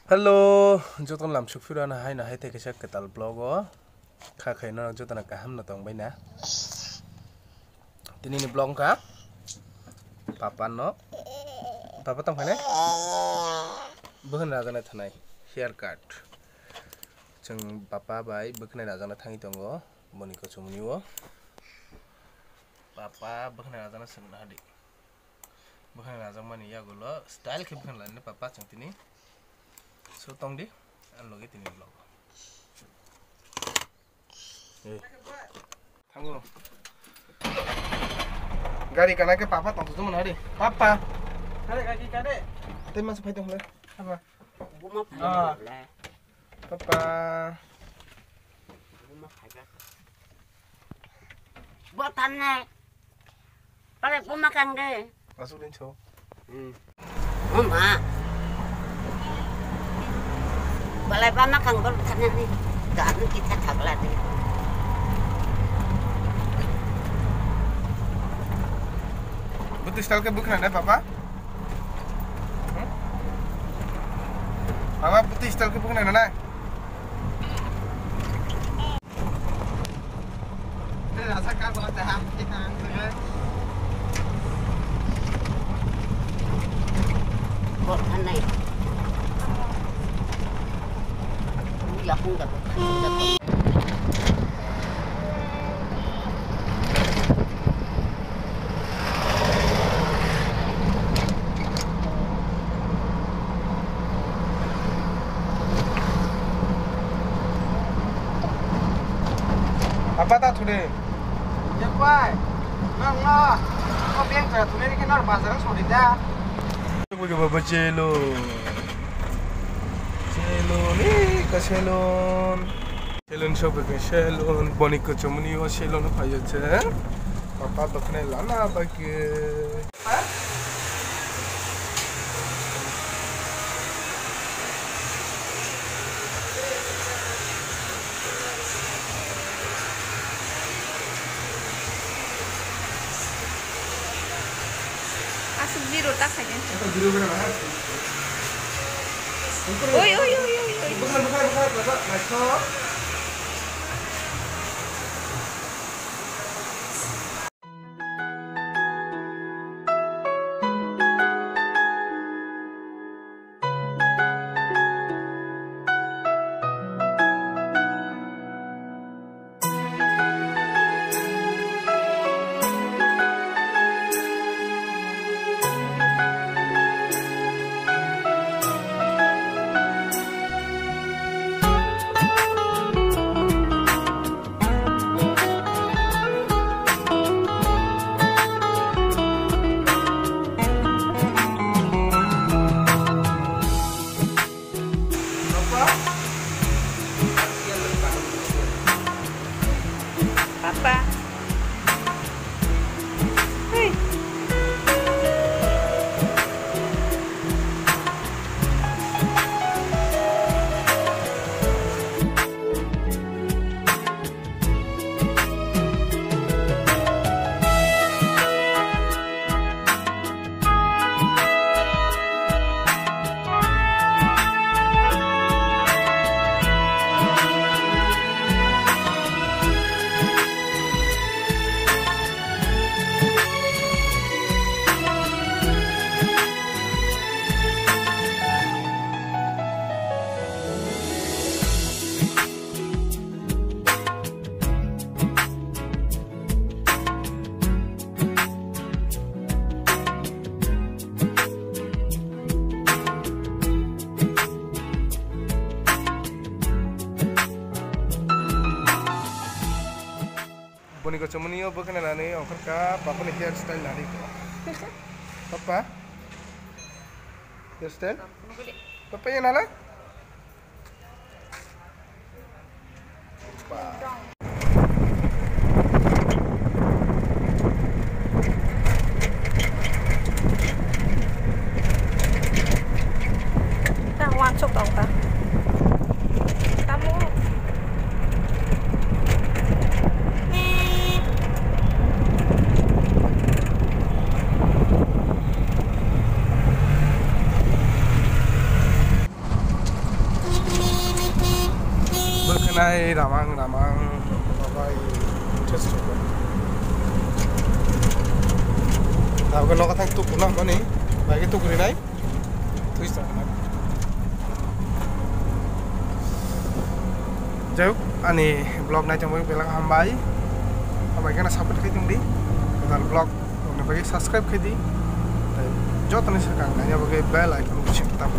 Hello, joton lam sukfira na hai te kisa ketal blog o kha khai na jotana kaham na tong baina tini ni blog ka papa tong khane bohon rajana thanai hair cut jeng papa bai bokhna rajana thangi tongo boniko chumni o papa bokhna rajana sengna hadi bokhna rajang mani yagulo style ke bokhna lanne papa jeng tini so tong di an loge tini blog thango gari kana ke papa tong tu mana hari papa Kade kaki kade. te masuk pai tong le apa Guma Ah. phai. papa Guma phai ka. Buat tanah. Pare guma kan ge. masuk din cho Mama. Balai pa makan gol tanah ni. Kan kita thagla ni. betul style ke bukan ada papa papa betul style ke bukan ada na rasa ka bola dah ikan tu Buat tanah. Ya pun dah. apa tak today Ya pai, nang lah, kau biang cara tu ni kan bazar sorry dah. Gue bawa celo nih ke selon shop ke selon bonik ke cumuni o selon apa aja papa bakne lana bagi Asuk biru tak saja. itu biru berapa Oi. bukan bapak masuk Papa. Hei. Boniko cumuni o bukan nani ongkar ka papa ni hair style nani papa hair style papa yang nala Nah, masuk dong, Pak. Kamu nai ramang babai just coba tahu kan lo katang tu pulang mana bagi tu kiri nai tuh sana jauh ani blog nai cuma bilang hambai karena support kita di dan blog udah bagi subscribe kita jauh tanah sekarang hanya bagi bell icon kucing tam